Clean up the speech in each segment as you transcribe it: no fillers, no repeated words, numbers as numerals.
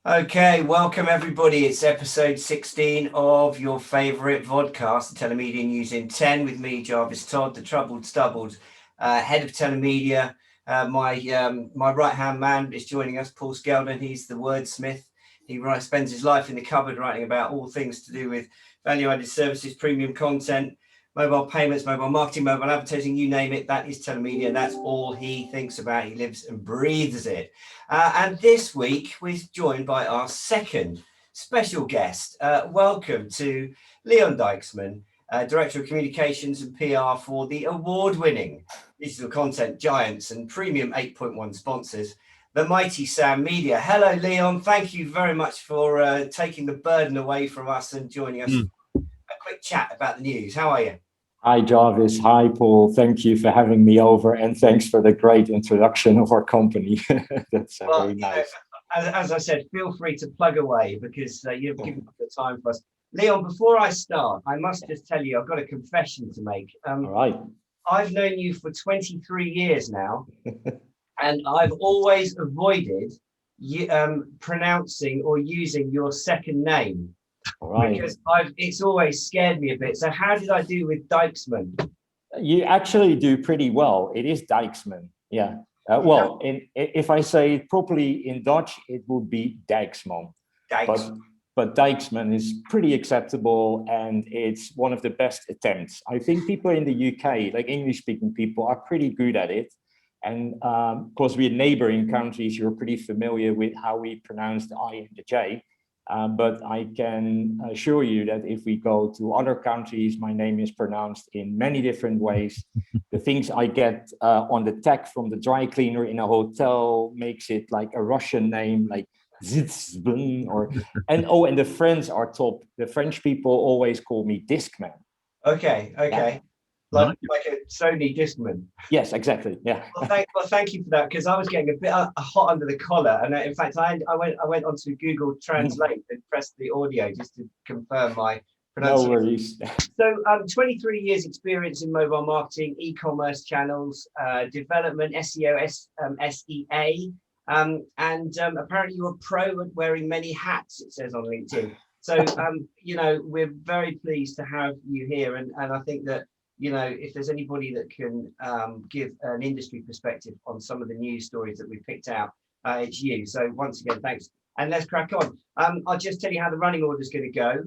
Okay, welcome everybody. It's episode 16 of your favourite VODCAST, the Telemedia News in 10, with me, Jarvis, Todd, the troubled stubbled head of Telemedia. My right-hand man is joining us, Paul Skeldon. He's the wordsmith. He spends his life in the cupboard writing about all things to do with value-added services, premium content, mobile payments, mobile marketing, mobile advertising, you name it. That is Telemedia. That's all he thinks about. He lives and breathes it. And this week, we're joined by our second special guest. Welcome to Leon Dijksman, Director of Communications and PR for the award-winning digital content giants and premium 8.1 sponsors, the mighty Sam Media. Hello, Leon. Thank you very much for taking the burden away from us and joining us for a quick chat about the news. How are you? Hi, Jarvis. Hi, Paul. Thank you for having me over, and thanks for the great introduction of our company. That's very nice. As I said, feel free to plug away because you've given the time for us. Leon, before I start, I must just tell you, I've got a confession to make. All right. I've known you for 23 years now, and I've always avoided pronouncing or using your second name. Right. Because it's always scared me a bit. So how did I do with Dijksman? You actually do pretty well. It is Dijksman. Yeah. If I say it properly in Dutch, it would be Dijksman. But Dijksman is pretty acceptable, and it's one of the best attempts. I think people in the UK, like English-speaking people, are pretty good at it. And of course, we're neighboring countries. You're pretty familiar with how we pronounce the I and the J. But I can assure you that if we go to other countries, my name is pronounced in many different ways. The things I get on the tag from the dry cleaner in a hotel makes it like a Russian name, like Dijksman, and the French are top. The French people always call me Dijksman. Okay. Yeah. Like a Sony Dijksman. Yes, exactly. Yeah. Well, thank you for that, because I was getting a bit hot under the collar, and in fact, I went onto Google Translate and pressed the audio just to confirm my pronunciation. No worries. So, 23 years experience in mobile marketing, e-commerce channels, development, SEO, SEA, and apparently you're a pro at wearing many hats. It says on LinkedIn. So, we're very pleased to have you here, and I think that, if there's anybody that can give an industry perspective on some of the news stories that we picked out, it's you. So once again, thanks. And let's crack on. I'll just tell you how the running order is going to go.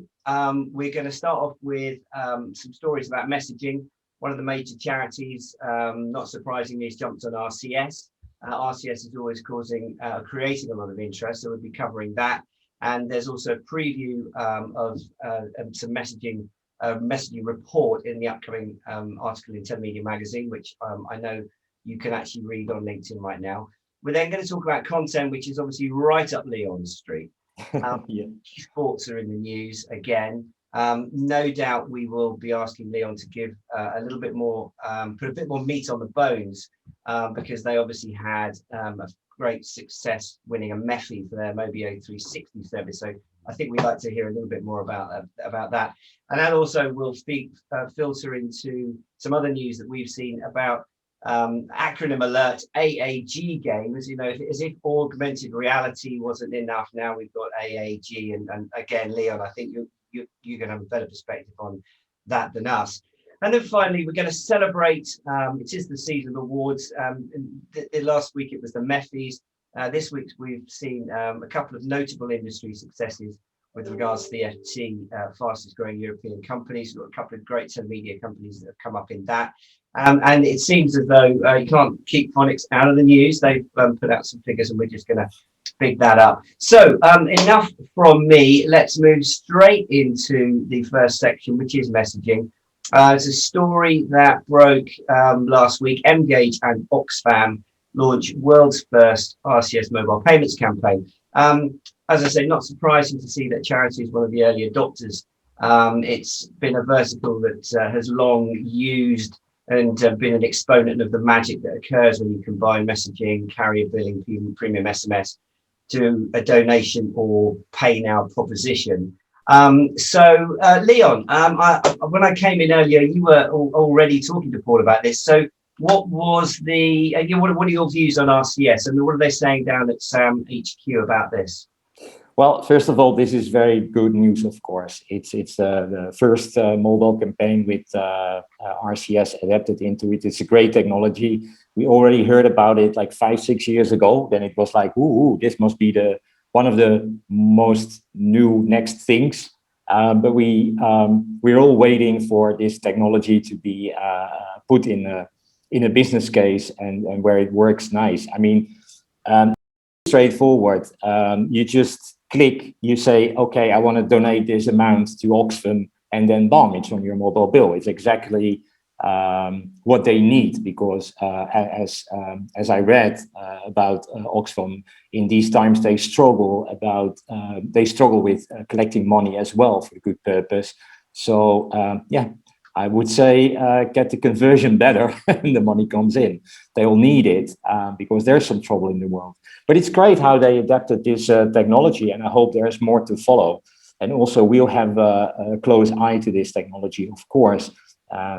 We're going to start off with some stories about messaging. One of the major charities, not surprisingly, has jumped on RCS. RCS is always creating a lot of interest, so we'll be covering that. And there's also a preview of some messaging report in the upcoming article in Telemedia Magazine, which I know you can actually read on LinkedIn right now. We're then going to talk about content, which is obviously right up Leon's street. Esports are in the news again. No doubt we will be asking Leon to give a little bit more, put a bit more meat on the bones, because they obviously had a great success winning a MEFI for their Mobio 360 service. So I think we'd like to hear a little bit more about that. And that also will filter into some other news that we've seen about acronym alert, AAG games. As if augmented reality wasn't enough, now we've got AAG. And again, Leon, I think you're going to have a better perspective on that than us. And then finally, we're going to celebrate, it is the season of awards. Last week it was the MEFIs. This week we've seen a couple of notable industry successes with regards to the FT, fastest growing European companies. We've got a couple of great telemedia companies that have come up in that. And it seems as though you can't keep Fonix out of the news. They've put out some figures, and we're just going to pick that up. So enough from me. Let's move straight into the first section, which is messaging. It's a story that broke last week. mGage and Oxfam launched world's first RCS mobile payments campaign. As I say, not surprising to see that charity is one of the early adopters. It's been a vertical that has long used and been an exponent of the magic that occurs when you combine messaging, carrier billing, premium SMS to a donation or pay now proposition. So Leon, when I came in earlier, you were already talking to Paul about this. So what was what are your views on RCS? I mean, what are they saying down at Sam HQ about this? Well, first of all, this is very good news, of course. It's the first mobile campaign with RCS adapted into it. It's a great technology. We already heard about it like 5-6 years ago. Then it was like, ooh, this must be one of the most new next things. But we're all waiting for this technology to be put in a business case and where it works nice. I mean, straightforward. You just click, you say, okay, I want to donate this amount to Oxfam, and then bam, it's on your mobile bill. It's exactly what they need, because as I read about Oxfam, in these times they struggle with collecting money as well for a good purpose. So yeah, I would say get the conversion better and the money comes in. They'll need it because there's some trouble in the world. But it's great how they adapted this technology, and I hope there's more to follow. And also we'll have a close eye to this technology, of course,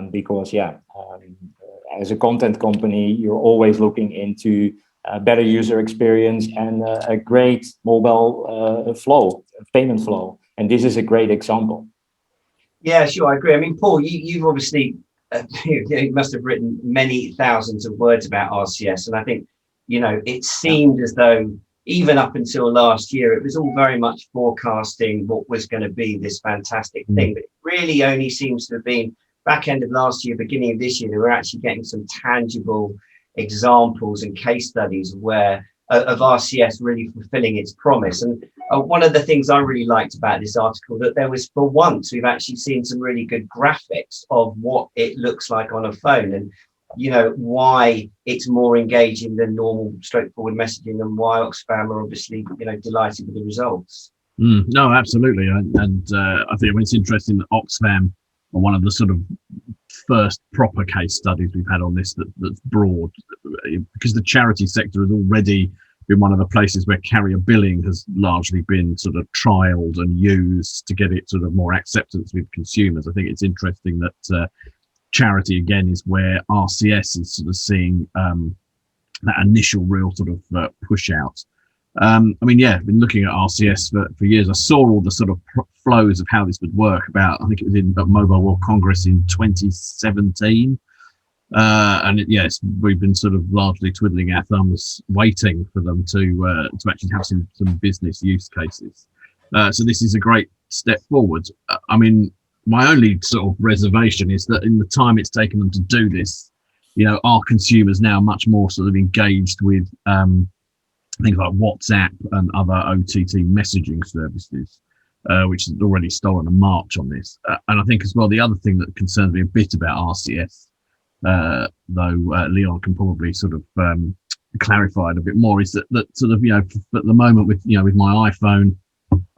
because as a content company, you're always looking into better user experience and a great mobile payment flow. And this is a great example. Yeah, sure, I agree. I mean, Paul, you've obviously you must have written many thousands of words about RCS, and I think, you know, it seemed as though even up until last year, it was all very much forecasting what was going to be this fantastic thing. But it really only seems to have been back end of last year, beginning of this year, that we're actually getting some tangible examples and case studies of RCS really fulfilling its promise. And one of the things I really liked about this article, that there was, for once, we've actually seen some really good graphics of what it looks like on a phone, and, you know, why it's more engaging than normal straightforward messaging, and why Oxfam are obviously, you know, delighted with the results. No, absolutely. And I think it's interesting that Oxfam are one of the sort of first proper case studies we've had on this that's broad, because the charity sector has already been one of the places where carrier billing has largely been sort of trialed and used to get it sort of more acceptance with consumers. I think it's interesting that charity again is where RCS is sort of seeing that initial real sort of push out. I mean, yeah, I've been looking at RCS for years. I saw all the sort of flows of how this would work I think it was in Mobile World Congress in 2017. And yes, we've been sort of largely twiddling our thumbs, waiting for them to actually have some business use cases. So this is a great step forward. I mean, my only sort of reservation is that in the time it's taken them to do this, you know, are consumers now much more sort of engaged with things like WhatsApp and other OTT messaging services, which has already stolen a march on this. And I think as well, the other thing that concerns me a bit about RCS, though Leon can probably sort of clarify it a bit more, is that sort of, you know, at the moment with my iPhone,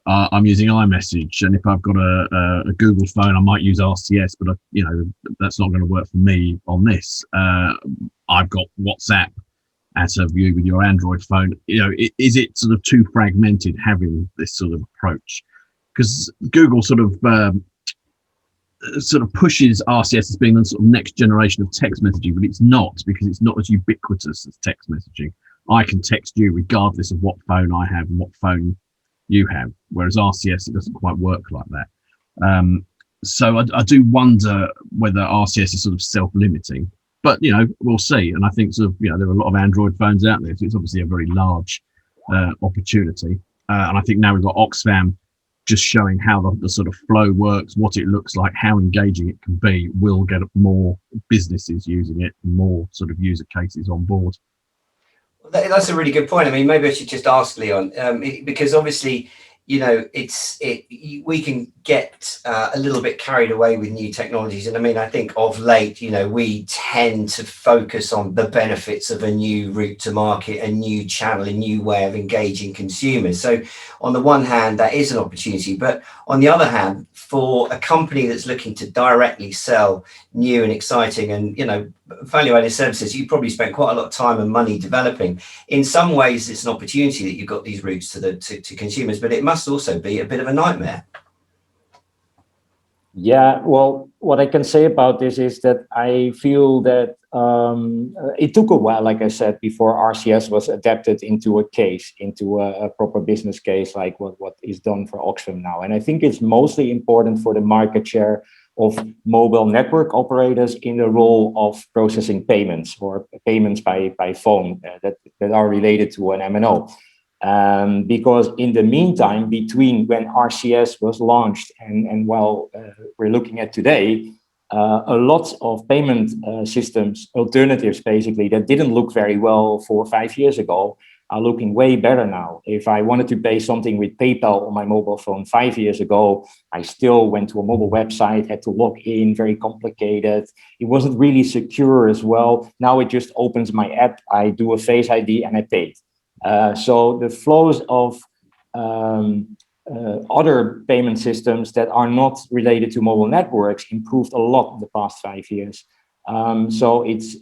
I'm using iMessage, and if I've got a Google phone, I might use RCS, but you know, that's not going to work for me on this. I've got WhatsApp as a view with your Android phone. You know, is it sort of too fragmented having this sort of approach? Because Google sort of pushes RCS as being the sort of next generation of text messaging, but it's not, because it's not as ubiquitous as text messaging. I can text you regardless of what phone I have and what phone you have, whereas RCS, it doesn't quite work like that. So I do wonder whether RCS is sort of self-limiting, but, you know, we'll see. And I think sort of, you know, there are a lot of Android phones out there, so it's obviously a very large opportunity. And I think now we've got Oxfam just showing how the sort of flow works, what it looks like, how engaging it can be, will get more businesses using it, more sort of user cases on board. That's a really good point. I mean, maybe I should just ask Leon, because obviously, you know, we can get a little bit carried away with new technologies. And I mean, I think of late, you know, we tend to focus on the benefits of a new route to market, a new channel, a new way of engaging consumers. So on the one hand, that is an opportunity, but on the other hand, for a company that's looking to directly sell new and exciting and, you know, value-added services, you probably spent quite a lot of time and money developing. In some ways, it's an opportunity that you've got these routes to consumers, but it must also be a bit of a nightmare. Yeah, well, what I can say about this is that I feel that it took a while, like I said, before RCS was adapted into a case, into a proper business case, like what is done for Oxfam now. And I think it's mostly important for the market share of mobile network operators in the role of processing payments or payments by phone that are related to an MNO. Because in the meantime, between when RCS was launched and while we're looking at today, a lot of payment systems, alternatives basically, that didn't look very well 4 or 5 years ago, are looking way better now. If I wanted to pay something with PayPal on my mobile phone 5 years ago, I still went to a mobile website, had to log in, very complicated. It wasn't really secure as well. Now it just opens my app, I do a Face ID and I paid. So the flows of other payment systems that are not related to mobile networks improved a lot in the past 5 years. So it's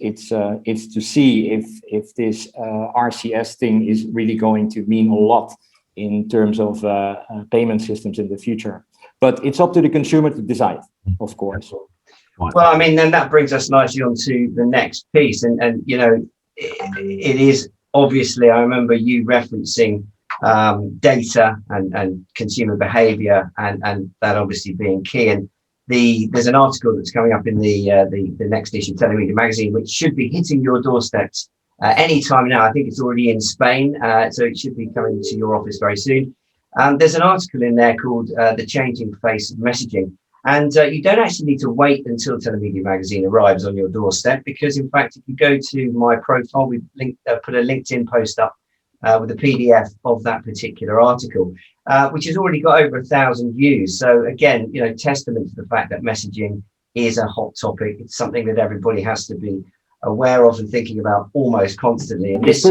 to see if this RCS thing is really going to mean a lot in terms of payment systems in the future. But it's up to the consumer to decide, of course. Well, I mean, then that brings us nicely on to the next piece, and you know, it is obviously, I remember you referencing data and consumer behavior, and that obviously being key. And there's an article that's coming up in the next issue of Telemedia Magazine, which should be hitting your doorsteps any time now. I think it's already in Spain, so it should be coming to your office very soon. There's an article in there called The Changing Face of Messaging. And you don't actually need to wait until Telemedia Magazine arrives on your doorstep, because in fact, if you go to my profile, we've put a LinkedIn post up with a PDF of that particular article, which has already got over 1,000 views. So again, you know, testament to the fact that messaging is a hot topic. It's something that everybody has to be aware of and thinking about almost constantly. And this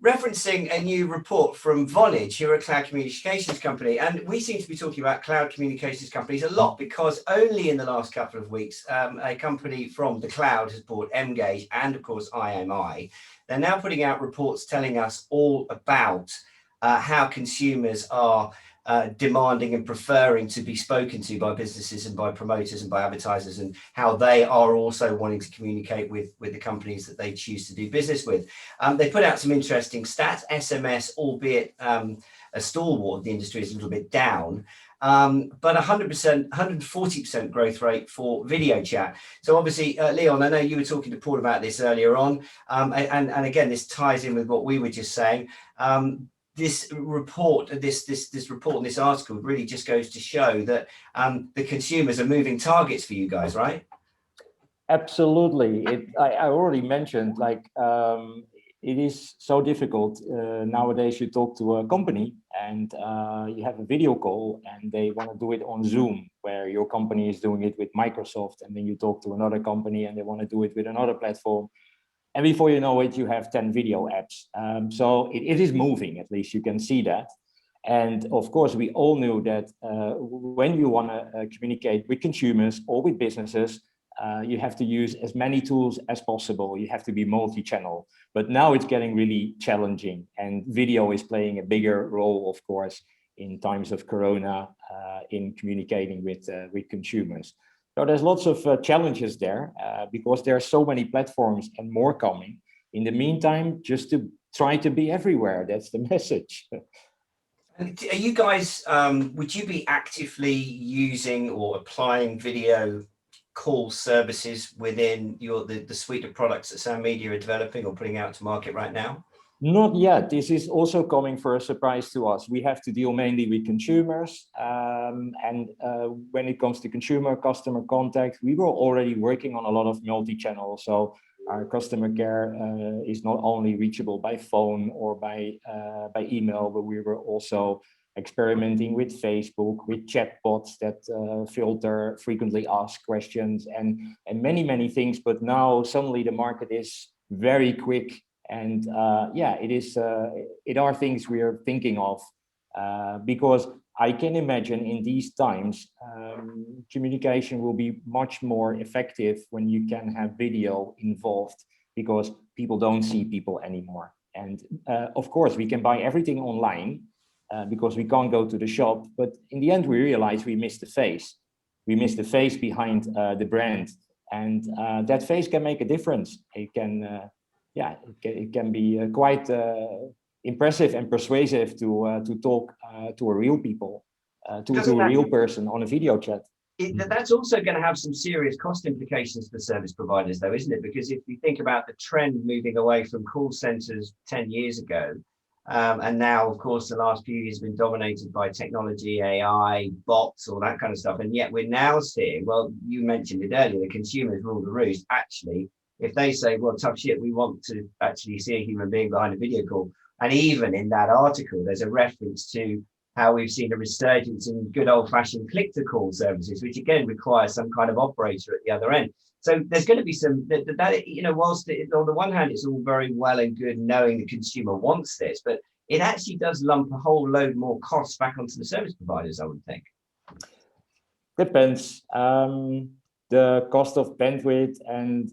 referencing a new report from Fonix, who are a cloud communications company. And we seem to be talking about cloud communications companies a lot, because only in the last couple of weeks, a company from the cloud has bought mGage and, of course, IMI. They're now putting out reports telling us all about how consumers are demanding and preferring to be spoken to by businesses and by promoters and by advertisers, and how they are also wanting to communicate with the companies that they choose to do business with. They put out some interesting stats. SMS, albeit a stalwart of the industry, is a little bit down, but 100%, 140% growth rate for video chat. So obviously, Leon, I know you were talking to Paul about this earlier on, and again, this ties in with what we were just saying. This report, this report and this article really just goes to show that the consumers are moving targets for you guys, right? Absolutely. I already mentioned, like, it is so difficult nowadays. You talk to a company and you have a video call and they want to do it on Zoom, where your company is doing it with Microsoft, and then you talk to another company and they want to do it with another platform. And before you know it, you have 10 video apps. So it is moving, at least you can see that. And of course, we all knew that when you want to communicate with consumers or with businesses, you have to use as many tools as possible. You have to be multi-channel. But now it's getting really challenging, and video is playing a bigger role, of course, in times of Corona, in communicating with consumers. So there's lots of challenges there because there are so many platforms and more coming. In the meantime, just to try to be everywhere. That's the message. And are you guys, would you be actively using or applying video call services within the suite of products that Sound Media are developing or putting out to market right now? Not yet. This is also coming for a surprise to us. We have to deal mainly with consumers. And when it comes to customer contact, we were already working on a lot of multi-channel. So our customer care is not only reachable by phone or by email, but we were also experimenting with Facebook, with chatbots that filter frequently asked questions and many things. But now suddenly the market is very quick. And yeah, it are things we are thinking of because I can imagine in these times, communication will be much more effective when you can have video involved, because people don't see people anymore. And of course, we can buy everything online because we can't go to the shop. But in the end, we realize we missed the face. We missed the face behind the brand. and that face can make a difference. It can, it can be quite impressive and persuasive to talk to a real people, to a real person on a video chat. That's also going to have some serious cost implications for service providers, though, isn't it? Because if you think about the trend moving away from call centers 10 years ago, and now, of course, the last few years have been dominated by technology, AI, bots, all that kind of stuff. And yet we're now seeing, well, you mentioned it earlier, the consumers rule the roost. Actually, if they say, well, tough shit, we want to actually see a human being behind a video call. And even in that article, there's a reference to how we've seen a resurgence in good old-fashioned click-to-call services, which again requires some kind of operator at the other end. So there's going to be some whilst on the one hand, it's all very well and good knowing the consumer wants this, but it actually does lump a whole load more costs back onto the service providers, I would think. Depends. The cost of bandwidth and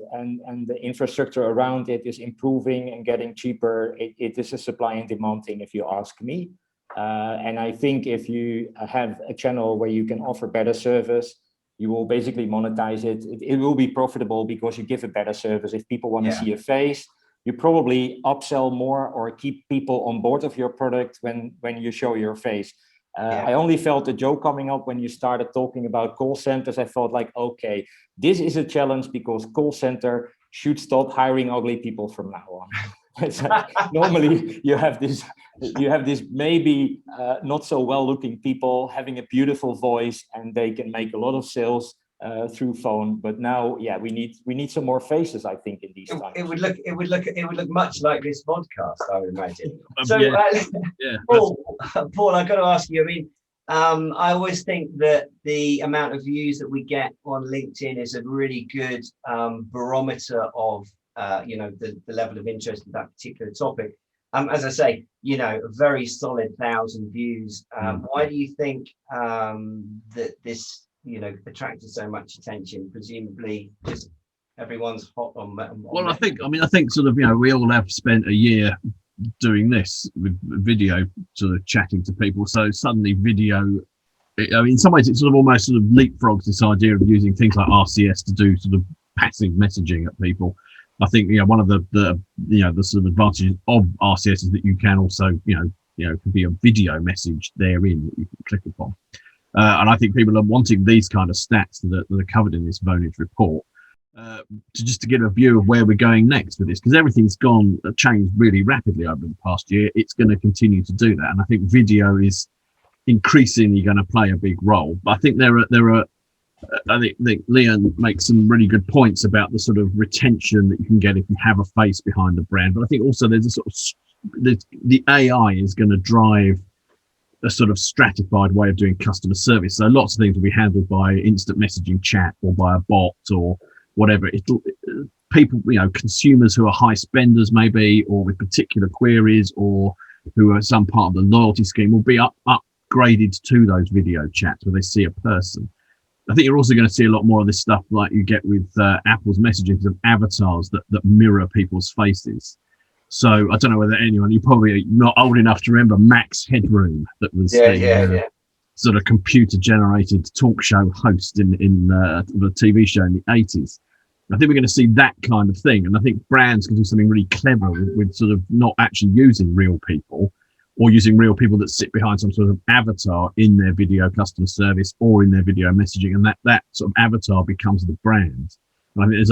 the infrastructure around it is improving and getting cheaper. It is a supply and demand thing, if you ask me. And I think if you have a channel where you can offer better service, you will basically monetize it. It will be profitable because you give a better service. If people want to see a face, you probably upsell more or keep people on board of your product when you show your face. I only felt a joke coming up when you started talking about call centers. I thought like, okay, this is a challenge because call center should stop hiring ugly people from now on. Normally you have this maybe not so well looking people having a beautiful voice and they can make a lot of sales through phone, but now we need some more faces, I think, in these times. It would look much like this podcast, I would imagine. So Paul, I've got to ask you, I mean, I always think that the amount of views that we get on LinkedIn is a really good barometer of the level of interest in that particular topic. As I say, a very solid 1,000 views. Why do you think that this, attracted so much attention? Presumably, just everyone's hot on. Well, I think sort of, we all have spent a year doing this with video, sort of chatting to people. So suddenly, video. In some ways, it sort of almost sort of leapfrogs this idea of using things like RCS to do sort of passive messaging at people. I think one of the sort of advantages of RCS is that you can also can be a video message therein that you can click upon, and I think people are wanting these kind of stats that are covered in this Vonage report to get a view of where we're going next with this, because everything's changed really rapidly over the past year. It's going to continue to do that, and I think video is increasingly going to play a big role. But I think I think Leon makes some really good points about the sort of retention that you can get if you have a face behind the brand. But I think also there's a sort of the AI is going to drive a sort of stratified way of doing customer service. So lots of things will be handled by instant messaging chat or by a bot or whatever. People, consumers who are high spenders maybe, or with particular queries, or who are some part of the loyalty scheme, will be upgraded to those video chats where they see a person. I think you're also going to see a lot more of this stuff like you get with Apple's messaging of avatars that mirror people's faces. So I don't know whether you're probably not old enough to remember Max Headroom, that was sort of computer-generated talk show host in the TV show in the 80s. I think we're going to see that kind of thing. And I think brands can do something really clever with sort of not actually using real people, or using real people that sit behind some sort of avatar in their video customer service or in their video messaging, and that sort of avatar becomes the brand. And I think there's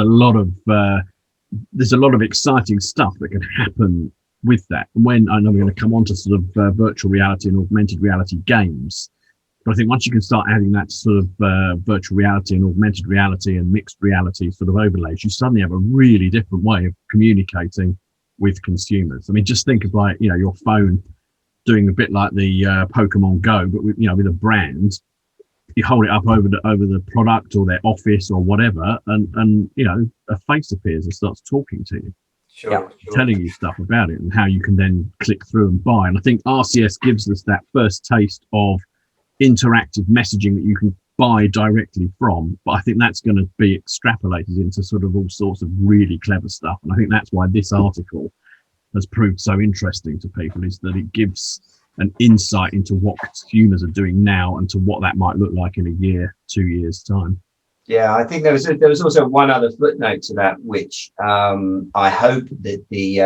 a lot of exciting stuff that can happen with that. And when I know we're going to come on to sort of virtual reality and augmented reality games, but I think once you can start adding that sort of virtual reality and augmented reality and mixed reality sort of overlays, you suddenly have a really different way of communicating with consumers. I mean, just think about your phone doing a bit like the Pokemon Go, but with a brand. You hold it up over the product or their office or whatever, and a face appears and starts talking to you, telling you stuff about it and how you can then click through and buy. And I think RCS gives us that first taste of interactive messaging that you can buy directly from. But I think that's going to be extrapolated into sort of all sorts of really clever stuff. And I think that's why this article has proved so interesting to people, is that it gives an insight into what consumers are doing now and to what that might look like in a year, 2 years time. Yeah, I think there was also one other footnote to that, which I hope that the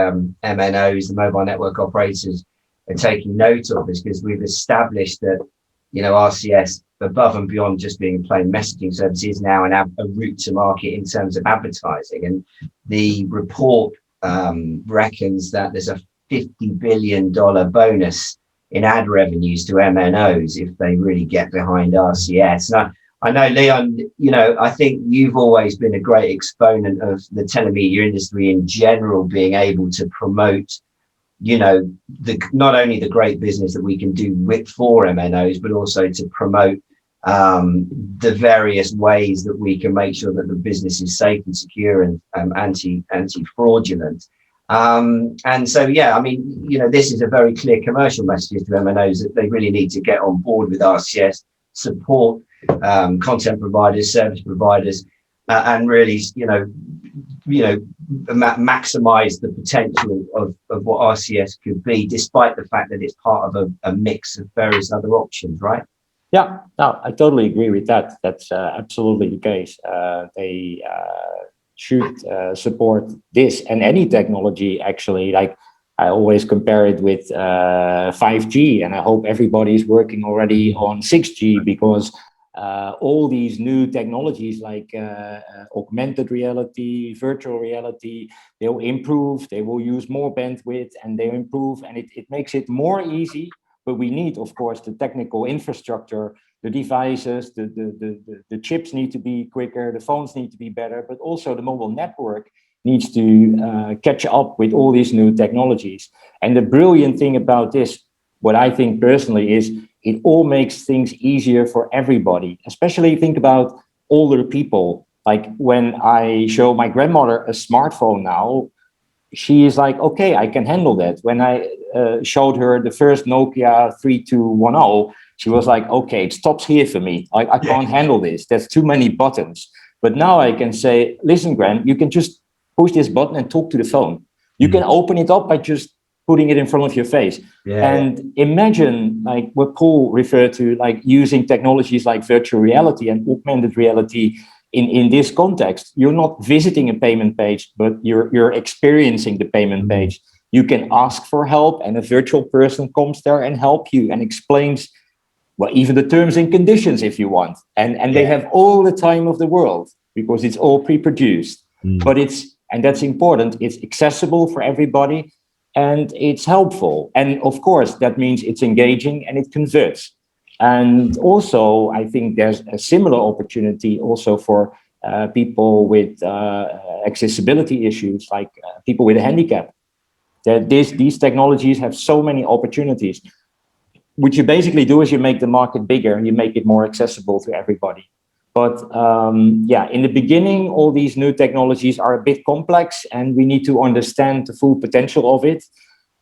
MNOs, the mobile network operators, are taking note of, is because we've established that, you know, RCS, above and beyond just being a plain messaging service, is now a route to market in terms of advertising. And the report reckons that there's a $50 billion bonus in ad revenues to MNOs if they really get behind RCS. And I know, Leon, you know, I think you've always been a great exponent of the telemedia industry in general being able to promote, you know, not only the great business that we can do for MNOs, but also to promote the various ways that we can make sure that the business is safe and secure and anti-fraudulent. And so, yeah, I mean, you know, this is a very clear commercial message to MNOs that they really need to get on board with RCS, support content providers, service providers, and really, you know, maximize the potential of what RCS could be, despite the fact that it's part of a mix of various other options, right? Yeah, no, I totally agree with that. That's absolutely the case. They should support this and any technology, actually. Like, I always compare it with 5G, and I hope everybody's working already on 6G, because all these new technologies like augmented reality, virtual reality, they'll improve, they will use more bandwidth, and they'll improve, and it makes it more easy. But we need, of course, the technical infrastructure, the devices, the chips need to be quicker, the phones need to be better, but also the mobile network needs to catch up with all these new technologies. And the brilliant thing about this, what I think personally, is it all makes things easier for everybody. Especially think about older people. Like when I show my grandmother a smartphone now, she is like, okay, I can handle that. When I showed her the first Nokia 3210, she was like, okay, it stops here for me. I can't handle this. There's too many buttons. But now I can say, listen, Gran, you can just push this button and talk to the phone. You can open it up by just putting it in front of your face. And imagine, like what Paul referred to, like using technologies like virtual reality and augmented reality in this context. You're not visiting a payment page, but you're experiencing the payment page. You can ask for help, and a virtual person comes there and help you and explains, well, even the terms and conditions if you want. And they have all the time of the world, because it's all pre-produced. But and that's important, it's accessible for everybody, and it's helpful. And of course, that means it's engaging and it converts. And also, I think there's a similar opportunity also for people with accessibility issues, like people with a handicap. That these technologies have so many opportunities. What you basically do is you make the market bigger and you make it more accessible to everybody. But yeah, in the beginning, all these new technologies are a bit complex, and we need to understand the full potential of it.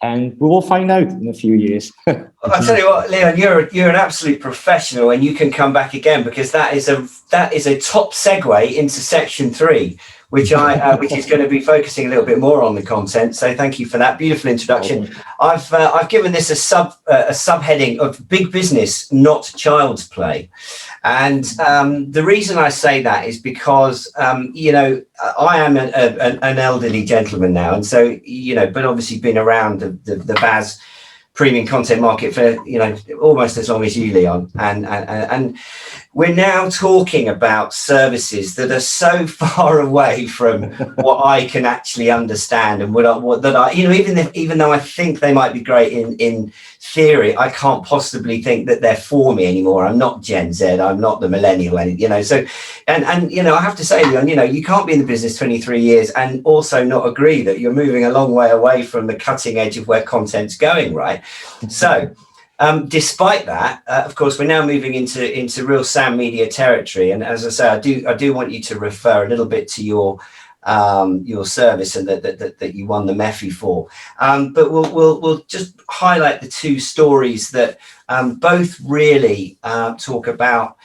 And we will find out in a few years. I'll tell you what, Leon, you're an absolute professional, and you can come back again, because that is a top segue into section 3, which is going to be focusing a little bit more on the content. So thank you for that beautiful introduction. I've given this a subheading of big business, not child's play. And the reason I say that is because, you know, I am an elderly gentleman now. And so, you know, but obviously been around the BAS premium content market for, you know, almost as long as you, Leon. And we're now talking about services that are so far away from what I can actually understand, and what I, you know, even though I think they might be great in theory, I can't possibly think that they're for me anymore. I'm not Gen Z, I'm not the millennial, you know. So, and you know, I have to say, Leon, you know, you can't be in the business 23 years and also not agree that you're moving a long way away from the cutting edge of where content's going, right? So, despite that, of course, we're now moving into real Sam Media territory. And as I say, I do want you to refer a little bit to your service, and that you won the MEFI for. But we'll just highlight the two stories that both really talk about,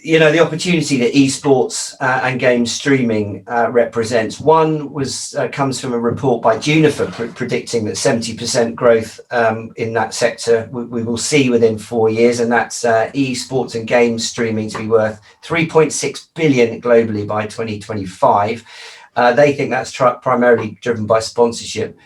you know, the opportunity that esports and game streaming represents. One was comes from a report by Juniper predicting that 70% growth in that sector we will see within 4 years, and that's esports and game streaming to be worth 3.6 billion globally by 2025. They think that's primarily driven by sponsorship.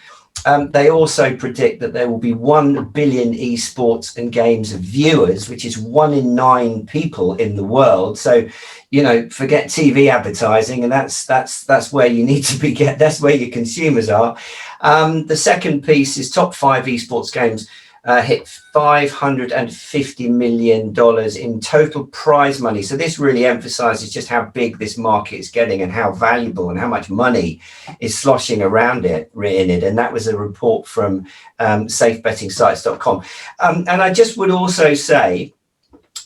They also predict that there will be 1 billion esports and games viewers, which is 1 in 9 people in the world. So, you know, forget TV advertising, and that's where you need to be. That's where your consumers are. The second piece is top 5 esports games hit $550 million in total prize money. So this really emphasizes just how big this market is getting and how valuable and how much money is sloshing around it in it. And that was a report from safebettingsites.com. And I just would also say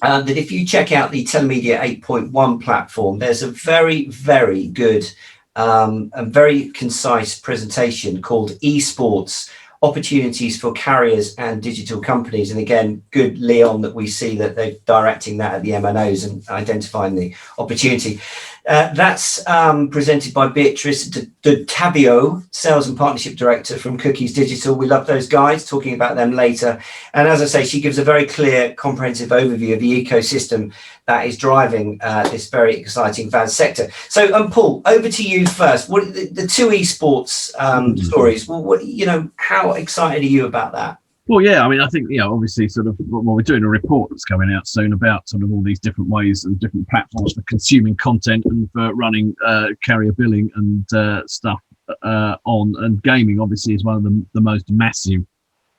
that if you check out the Telemedia 8.1 platform, there's a very, very good and very concise presentation called eSports: Opportunities for Carriers and Digital Companies. And again, good, Leon, that we see that they're directing that at the MNOs and identifying the opportunity. That's presented by Beatrice de Tabio, Sales and Partnership Director from Cookies Digital. We love those guys, talking about them later. And as I say, she gives a very clear, comprehensive overview of the ecosystem that is driving this very exciting VAS sector. So, Paul, over to you first. What the 2 esports stories? Well, what, you know, how excited are you about that? Well, yeah, I mean, I think, you know, obviously sort of, well, we're doing a report that's coming out soon about sort of all these different ways and different platforms for consuming content and for running carrier billing and stuff on. And gaming obviously is one of the most massive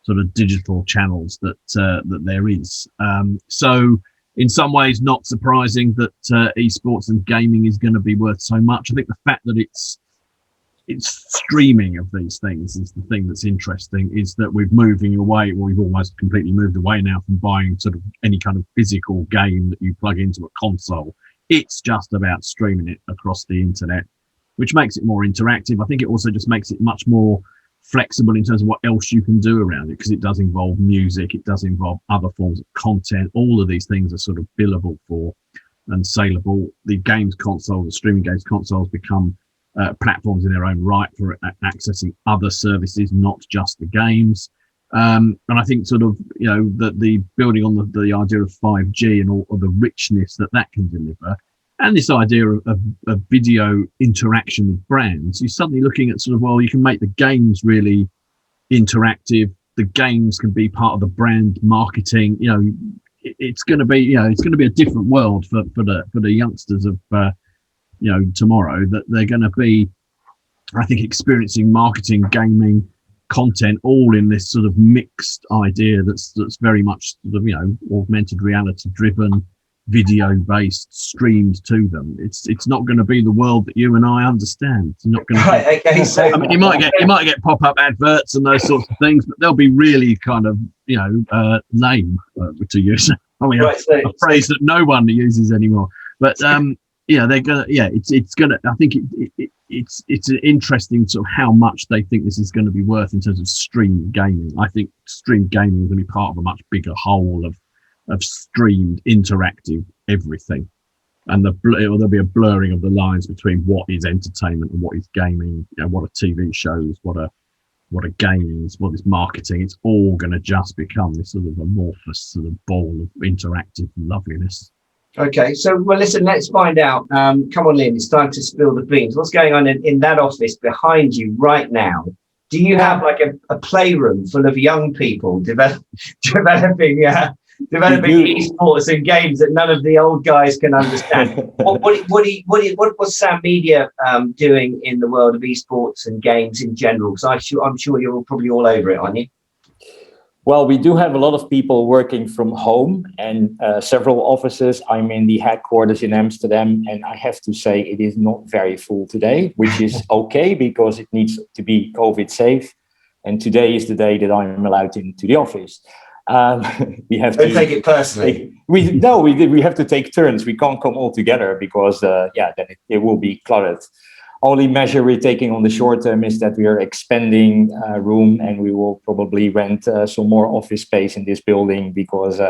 sort of digital channels that there is. So in some ways, not surprising that esports and gaming is going to be worth so much. I think the fact that it's streaming of these things is the thing that's interesting, is that we've almost completely moved away now from buying sort of any kind of physical game that you plug into a console. It's just about streaming it across the internet, which makes it more interactive. I think it also just makes it much more flexible in terms of what else you can do around it, because it does involve music, it does involve other forms of content. All of these things are sort of billable for and saleable. The games console, the streaming games consoles become platforms in their own right for accessing other services, not just the games. And I think sort of, you know, that the building on the idea of 5G and all of the richness that can deliver, and this idea of video interaction with brands, you're suddenly looking at sort of, well, you can make the games really interactive. The games can be part of the brand marketing. You know, it's going to be, you know, it's going to be a different world for the youngsters of you know, tomorrow, that they're going to be, I think, experiencing marketing, gaming, content, all in this sort of mixed idea that's very much sort of, you know, augmented reality driven, video based, streamed to them. It's not going to be the world that you and I understand. It's not going to. Right, okay, so I mean, you might get pop up adverts and those sorts of things, but they'll be really kind of, you know, lame to use. I mean, right, a phrase that no one uses anymore. But yeah, they're gonna. Yeah, it's gonna. I think it's an interesting sort of how much they think this is going to be worth in terms of stream gaming. I think stream gaming is going to be part of a much bigger whole of streamed interactive everything, and there'll be a blurring of the lines between what is entertainment and what is gaming. You know, what are TV shows, what are games, what is marketing. It's all going to just become this sort of amorphous sort of ball of interactive loveliness. Okay, so, well, listen, let's find out. Come on, Lynn, it's time to spill the beans. What's going on in that office behind you right now? Do you have like a playroom full of young people developing esports and games that none of the old guys can understand? What's Sam Media doing in the world of esports and games in general? Because I'm sure you're probably all over it, aren't you? Well, we do have a lot of people working from home and several offices. I'm in the headquarters in Amsterdam, and I have to say it is not very full today, which is okay because it needs to be COVID safe. And today is the day that I'm allowed into the office. We have Don't take it personally. We have to take turns. We can't come all together because then it will be cluttered. Only measure we're taking on the short term is that we are expanding room, and we will probably rent some more office space in this building because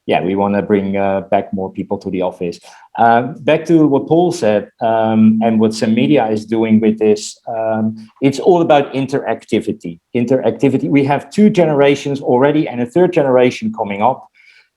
yeah, we want to bring back more people to the office. Back to what Paul said, and what some media is doing with this, it's all about interactivity. We have 2 generations already and a 3rd generation coming up.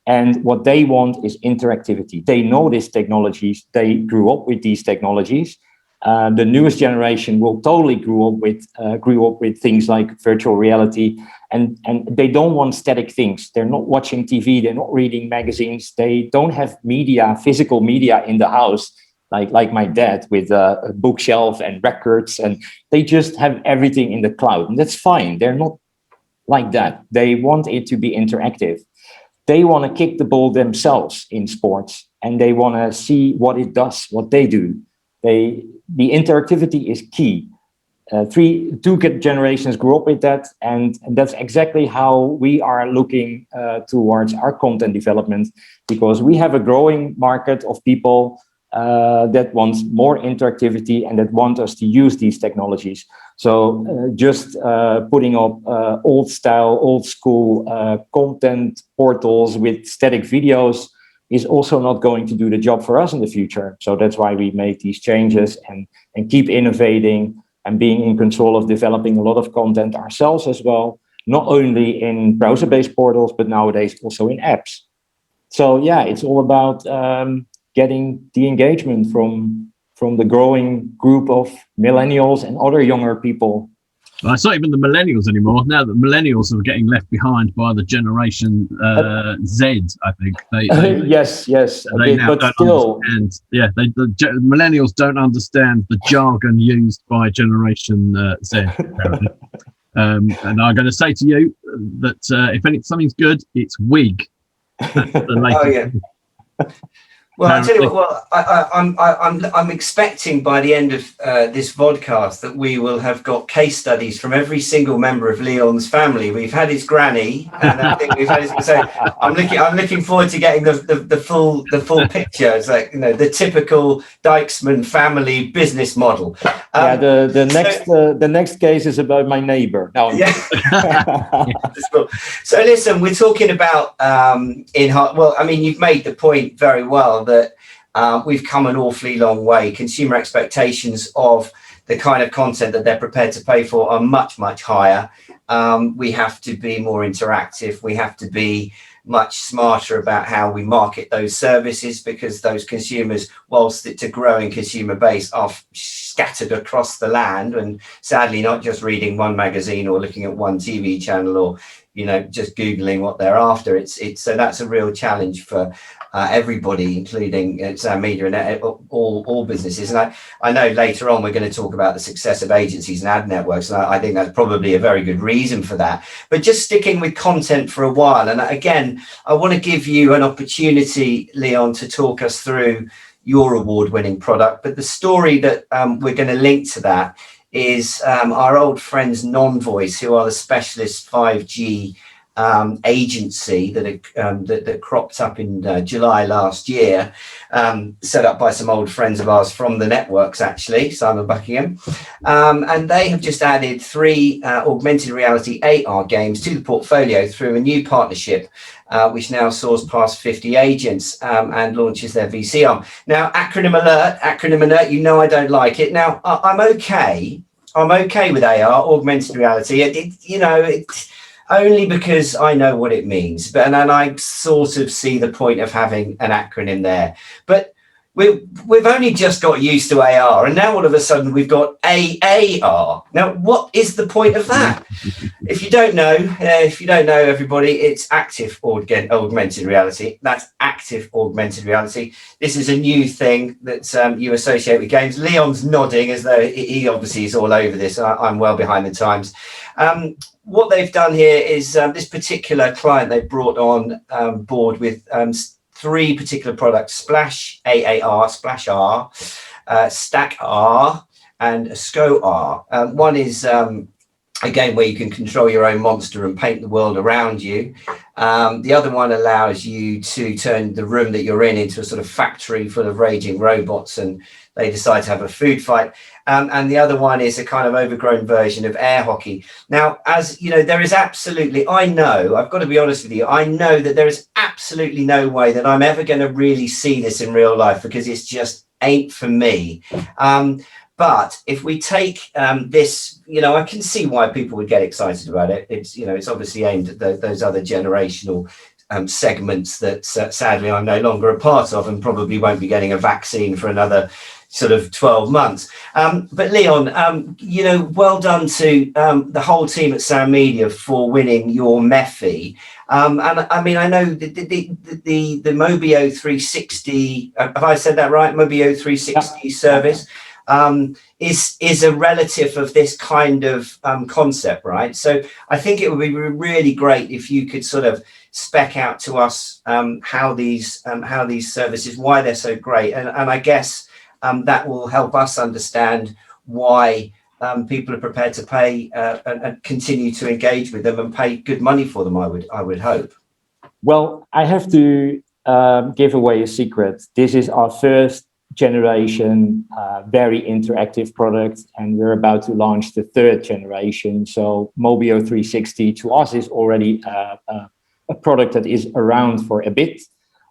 And what they want is interactivity. They know these technologies. They grew up with these technologies. The newest generation will totally grew up with things like virtual reality, and they don't want static things. They're not watching TV. They're not reading magazines. They don't have media, physical media in the house, like my dad with a bookshelf and records, and they just have everything in the cloud. And that's fine. They're not like that. They want it to be interactive. They want to kick the ball themselves in sports, and they want to see what it does, what they do. The interactivity is key. 2 generations grew up with that, and that's exactly how we are looking towards our content development, because we have a growing market of people that wants more interactivity and that want us to use these technologies. So just putting up old school content portals with static videos is also not going to do the job for us in the future. So that's why we make these changes and keep innovating and being in control of developing a lot of content ourselves as well, not only in browser-based portals, but nowadays also in apps. So yeah, it's all about getting the engagement from the growing group of millennials and other younger people. Well, it's not even the millennials anymore. Now that millennials are getting left behind by the generation Z, I think. Yes, they now but still, yeah, the millennials don't understand the jargon used by Generation Z. Apparently. And I'm going to say to you that if something's good, it's wig. That's the latest. Oh yeah. Well, I'll tell you what. Well, I'm expecting by the end of this vodcast that we will have got case studies from every single member of Leon's family. We've had his granny, and I think we've had his. So I'm looking forward to getting the full picture. It's like, you know, the typical Dijksman family business model. Yeah, the next case is about my neighbor. No. Yeah. So listen, we're talking about well, I mean, you've made the point very well that we've come an awfully long way. Consumer expectations of the kind of content that they're prepared to pay for are much, much higher. We have to be more interactive. We have to be much smarter about how we market those services, because those consumers, whilst it's a growing consumer base, are scattered across the land, and sadly not just reading one magazine or looking at one TV channel, or, you know, just Googling what they're after. It's so that's a real challenge for everybody, including media and all businesses. And I know later on we're going to talk about the success of agencies and ad networks, and I think that's probably a very good reason for that. But just sticking with content for a while, and again, I want to give you an opportunity, Leon, to talk us through your award-winning product. But the story that we're going to link to that is our old friends Nonvoice, who are the specialist 5G agency that cropped up in July last year, set up by some old friends of ours from the networks, actually, Simon Buckingham. And they have just added 3 augmented reality AR games to the portfolio through a new partnership, which now soars past 50 agents and launches their VC arm. Now, acronym alert, you know I don't like it. Now, I'm okay with AR, augmented reality. It's only because I know what it means, and I sort of see the point of having an acronym there. But we've only just got used to AR, and now all of a sudden we've got AAR. Now, what is the point of that? If you don't know, everybody, it's active augmented reality. That's active augmented reality. This is a new thing that you associate with games. Leon's nodding as though he obviously is all over this. I'm well behind the times. What they've done here is this particular client they've brought on board with 3 particular products: Splash AAR, Splash R, Stack R, and SCO R. One is again, where you can control your own monster and paint the world around you. The other one allows you to turn the room that you're in into a sort of factory full of raging robots, and they decide to have a food fight. And the other one is a kind of overgrown version of air hockey. Now, as you know, there is absolutely, I've got to be honest with you, I know that there is absolutely no way that I'm ever going to really see this in real life, because it's just ain't for me. But if we take this, I can see why people would get excited about it. It's obviously aimed at those other generational segments that sadly I'm no longer a part of, and probably won't be getting a vaccine for another sort of 12 months. But Leon, well done to the whole team at Sound Media for winning your MEFI. And I mean, I know the Mobio 360, have I said that right? Mobio 360 service. Is a relative of this kind of concept, right? So I think it would be really great if you could sort of spec out to us how these services, why they're so great, and I guess that will help us understand why people are prepared to pay and continue to engage with them and pay good money for them. I would hope. Well, I have to give away a secret. This is our first generation, very interactive product, and we're about to launch the third generation. So Mobio 360 to us is already a product that is around for a bit.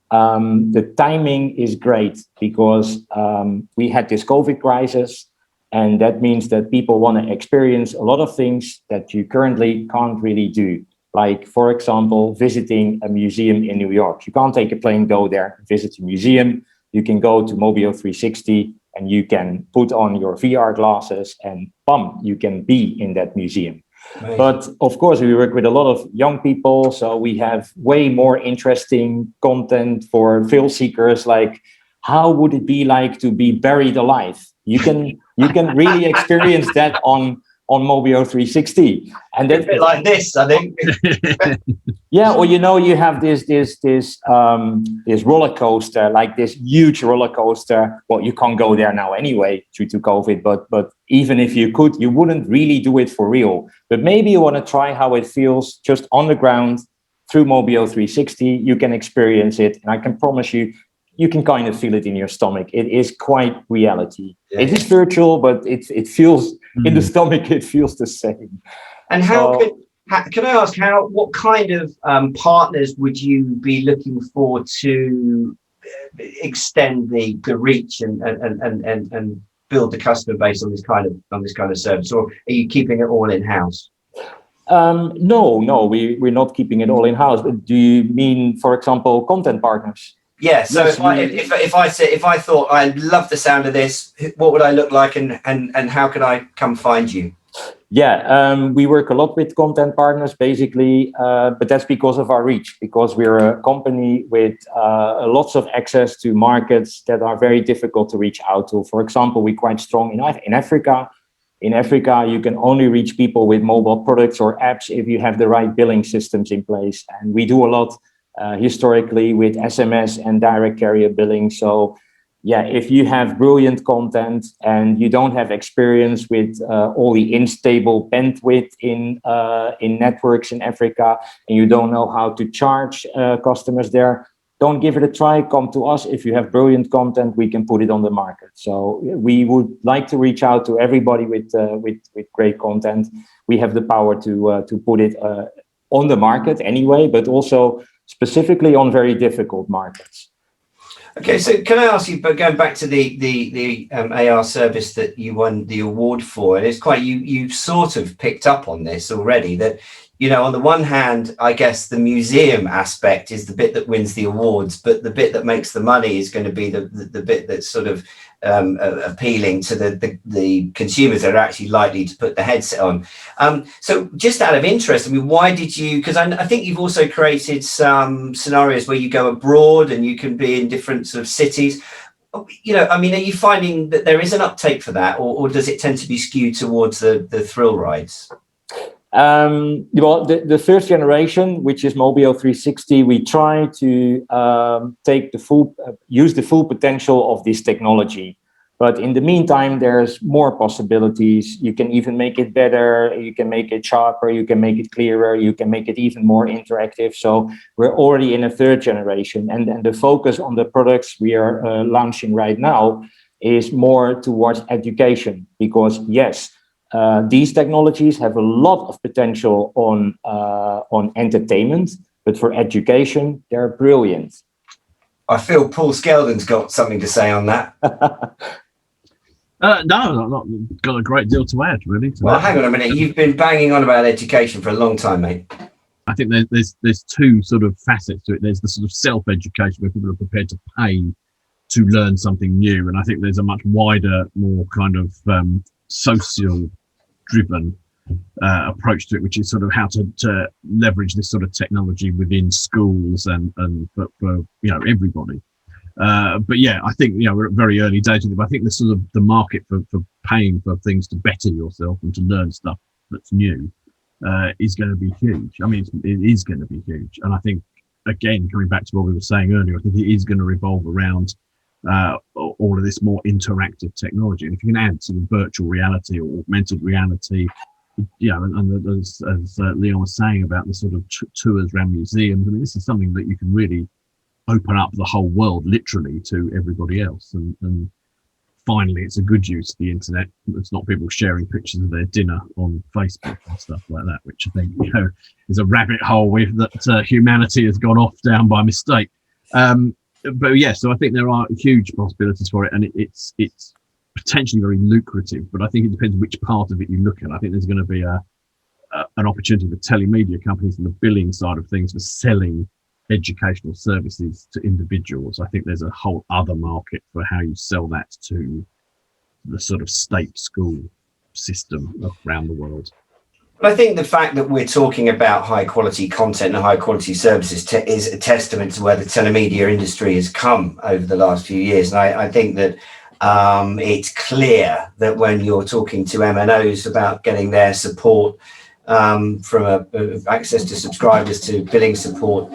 The timing is great because we had this COVID crisis, and that means that people want to experience a lot of things that you currently can't really do. Like, for example, visiting a museum in New York. You can't take a plane, go there, visit a museum. You can go to Mobio 360 and you can put on your VR glasses and bam, you can be in that museum. Right. But of course, we work with a lot of young people, so we have way more interesting content for thrill seekers, like how would it be like to be buried alive? You can really experience that on Mobio 360, and that's a bit like this, I think. Yeah, or you have this roller coaster, like this huge roller coaster. Well, you can't go there now anyway due to COVID, but even if you could, you wouldn't really do it for real. But maybe you want to try how it feels just on the ground through Mobio 360. You can experience it, and I can promise you, you can kind of feel it in your stomach. It is quite reality. Yeah. It is virtual, but it feels in the stomach. It feels the same. And can I ask what kind of partners would you be looking for to extend the reach and build the customer base on this kind of service, or are you keeping it all in house? No, we're not keeping it all in house. But do you mean, for example, content partners? Yeah. So yes, if I thought I love the sound of this, what would I look like, and how could I come find you? Yeah, we work a lot with content partners, basically, but that's because of our reach, because we're a company with lots of access to markets that are very difficult to reach out to. For example, we're quite strong in Africa. In Africa, you can only reach people with mobile products or apps if you have the right billing systems in place. And we do a lot historically with SMS and direct carrier billing. So yeah, if you have brilliant content and you don't have experience with all the unstable bandwidth in networks in Africa, and you don't know how to charge customers there, don't give it a try. Come to us. If you have brilliant content, we can put it on the market. So we would like to reach out to everybody with great content. We have the power to put it on the market anyway, but also specifically on very difficult markets. Okay, so can I ask you, but going back to the AR service that you won the award for, and it's quite, you've sort of picked up on this already, that, on the one hand, I guess the museum aspect is the bit that wins the awards, but the bit that makes the money is going to be the bit that's sort of appealing to the consumers that are actually likely to put the headset on. So just out of interest, I mean, why did you, because I think you've also created some scenarios where you go abroad and you can be in different sort of cities. I mean, are you finding that there is an uptake for that, or does it tend to be skewed towards the thrill rides? Well, the first generation, which is Mobio 360, we try to use the full potential of this technology. But in the meantime, there's more possibilities. You can even make it better. You can make it sharper. You can make it clearer. You can make it even more interactive. So we're already in a third generation. And the focus on the products we are launching right now is more towards education. Because yes, these technologies have a lot of potential on entertainment, but for education, they're brilliant. I feel Paul Skeldon's got something to say on that. No, I've not got a great deal to add, really. Well, hang on a minute. You've been banging on about education for a long time, mate. I think there's two sort of facets to it. There's the sort of self-education where people are prepared to pay to learn something new, and I think there's a much wider, more kind of social-driven approach to it, which is sort of how to leverage this sort of technology within schools and for everybody. But yeah, I think we're at very early days with it. But I think the sort of the market for paying for things to better yourself and to learn stuff that's new is going to be huge. I mean, it is going to be huge. And I think, again, coming back to what we were saying earlier, I think it is going to revolve around all of this more interactive technology. And if you can add sort of virtual reality or augmented reality, and as Leon was saying about the sort of tours around museums, I mean, this is something that you can really open up the whole world literally to everybody else. And finally, it's a good use of the internet. It's not people sharing pictures of their dinner on Facebook and stuff like that, which I think is a rabbit hole that humanity has gone off down by mistake. But yeah, so I think there are huge possibilities for it, and it's potentially very lucrative. But I think it depends which part of it you look at. I think there's going to be an opportunity for telemedia companies in the billing side of things for selling educational services to individuals. I think there's a whole other market for how you sell that to the sort of state school system around the world. But I think the fact that we're talking about high quality content and high quality services is a testament to where the telemedia industry has come over the last few years. And I think that it's clear that when you're talking to MNOs about getting their support from access to subscribers to billing support,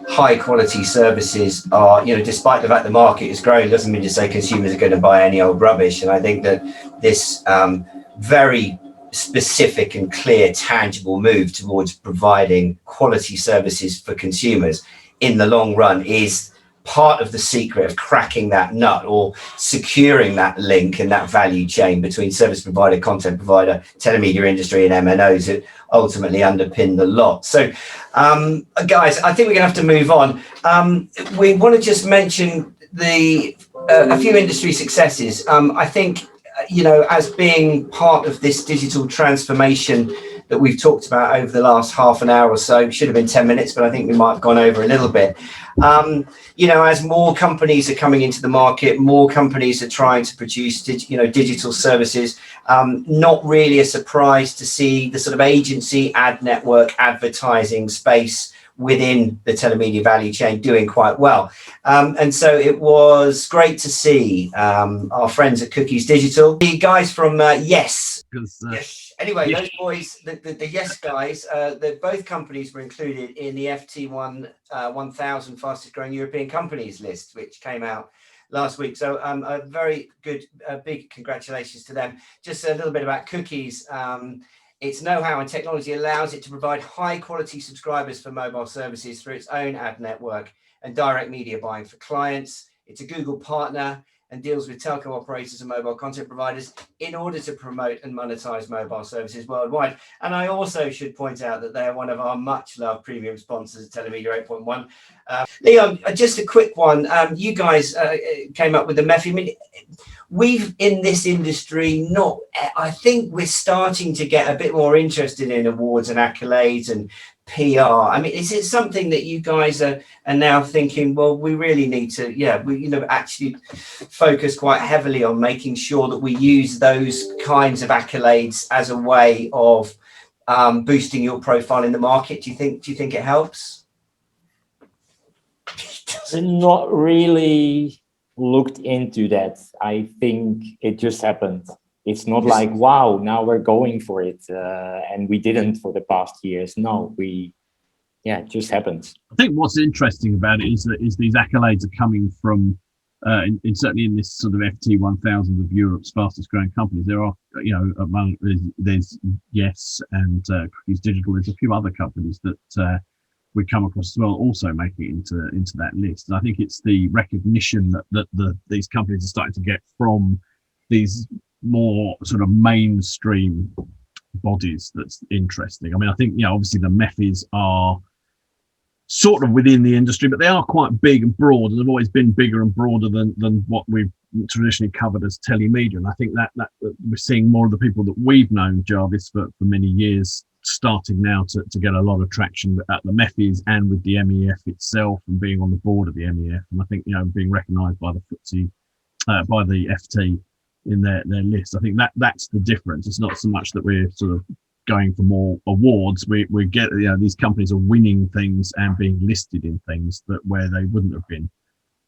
high quality services are, despite the fact the market is growing, doesn't mean to say consumers are going to buy any old rubbish. And I think that this very specific and clear, tangible move towards providing quality services for consumers in the long run is part of the secret of cracking that nut or securing that link and that value chain between service provider, content provider, telemedia industry and MNOs that ultimately underpin the lot. So guys, I think we're gonna have to move on. We want to just mention a few industry successes. I think as being part of this digital transformation that we've talked about over the last half an hour or so, should have been 10 minutes, but I think we might have gone over a little bit. As more companies are coming into the market, more companies are trying to produce digital services. Not really a surprise to see the sort of agency, ad network, advertising space within the telemedia value chain doing quite well. And so it was great to see our friends at Cookies Digital, the guys from Yeesshh. Yes. Anyway, those boys, the Yeesshh guys, both companies were included in the FT1 1000 fastest growing European companies list, which came out last week. So a very good, big congratulations to them. Just a little bit about Cookies. Its know-how and technology allows it to provide high-quality subscribers for mobile services through its own ad network and direct media buying for clients. It's a Google partner and deals with telco operators and mobile content providers in order to promote and monetize mobile services worldwide. And I also should point out that they are one of our much-loved premium sponsors, Telemedia 8.1. Leon, just a quick one. You guys came up with the method. I mean, we've in this industry I think we're starting to get a bit more interested in awards and accolades and PR. I mean, is it something that you guys are now thinking, well, we really need to, actually focus quite heavily on making sure that we use those kinds of accolades as a way of boosting your profile in the market? Do you think it helps? Not really looked into that. I think it just happened. It's not like, wow, now we're going for it. And we didn't for the past years. No, it just happens. I think what's interesting about it is these accolades are coming from certainly in this sort of FT 1000 of Europe's fastest growing companies, there are, there's Yeesshh and Cookies Digital. There's a few other companies that we come across as well, also making it into that list. And I think it's the recognition that these companies are starting to get from these more sort of mainstream bodies that's interesting. I mean, I think, obviously the MEFIs are sort of within the industry, but they are quite big and broad, and have always been bigger and broader than what we've traditionally covered as telemedia. And I think that we're seeing more of the people that we've known, Jarvis, for many years, starting now to get a lot of traction at the MEFIs and with the MEF itself, and being on the board of the MEF. And I think, being recognised by the FTSE, by the FT in their list. I think that's the difference. It's not so much that we're sort of going for more awards. We get, these companies are winning things and being listed in things that where they wouldn't have been.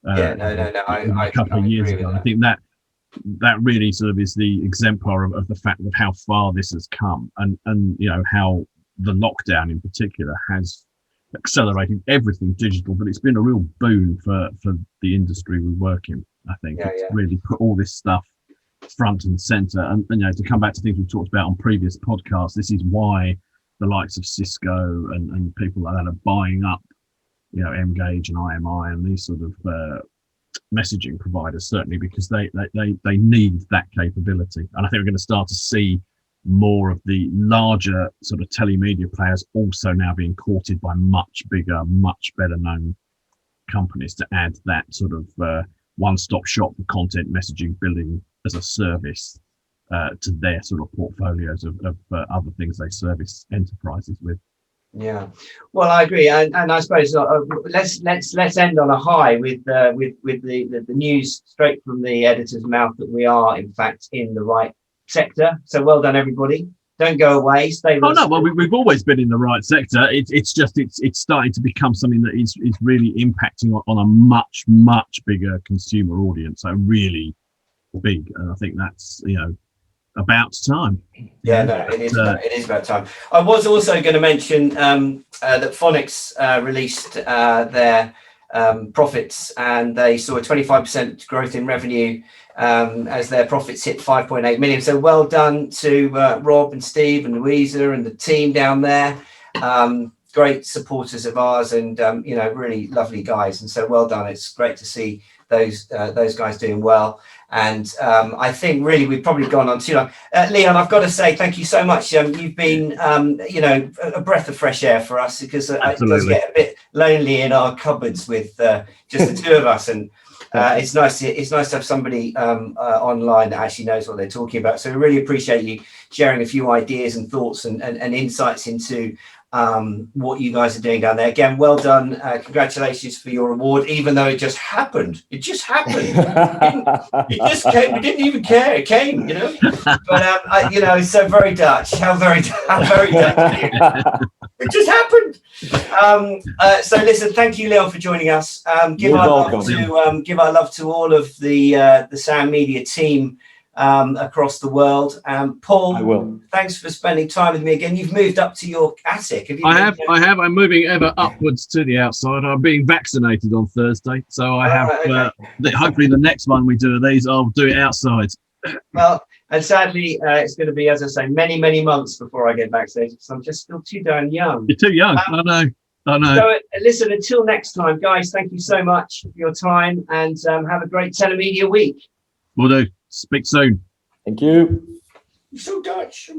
A couple of years ago. I think that really sort of is the exemplar of the fact of how far this has come, and how the lockdown in particular has accelerated everything digital. But it's been a real boon for the industry we work in. I think it's really put all this stuff front and center, and to come back to things we've talked about on previous podcasts, this is why the likes of Cisco and people like that are buying up mGage and IMI and these sort of messaging providers, certainly because they need that capability. And I think we're going to start to see more of the larger sort of telemedia players also now being courted by much bigger, much better known companies to add that sort of one-stop shop for content messaging, building as a service to their sort of portfolios of other things they service enterprises with. Yeah, well, I agree, and I suppose let's end on a high with the news straight from the editor's mouth that we are in fact in the right sector. So well done, everybody. Don't go away. Stay with us. No, well, we've always been in the right sector. It's just it's starting to become something that is really impacting on a much bigger consumer audience. So really big, and I think that's about time. Yeah, no, it is about time. I was also going to mention that Fonix released their profits, and they saw a 25% growth in revenue as their profits hit 5.8 million. So well done to Rob and Steve and Louisa and the team down there. Great supporters of ours, and really lovely guys. And so well done. It's great to see those guys doing well. And I think really we've probably gone on too long. Leon, I've got to say thank you so much. You've been a breath of fresh air for us, because it does get a bit lonely in our cupboards with just the two of us, and it's nice to have somebody online that actually knows what they're talking about. So we really appreciate you sharing a few ideas and thoughts and insights into what you guys are doing down there. Again, well done. Congratulations for your award, even though it just happened. It just came. We didn't even care. It came, But so very Dutch. How very Dutch. It just happened. So listen, thank you, Leon, for joining us. Give our love to all of the Sound Media team across the world. Paul, I will. Thanks for spending time with me again. You've moved up to your attic. Have you? I have. I'm moving ever upwards to the outside. I'm being vaccinated on Thursday, so I have. Okay. Hopefully, the next one we do of these, I'll do it outside. Well, and sadly, it's going to be, as I say, many months before I get vaccinated, because I'm just still too darn young. You're too young. I know. So listen, until next time, guys. Thank you so much for your time, and have a great Telemedia week. Will do. Speak soon. Thank you. I'm so Dutch.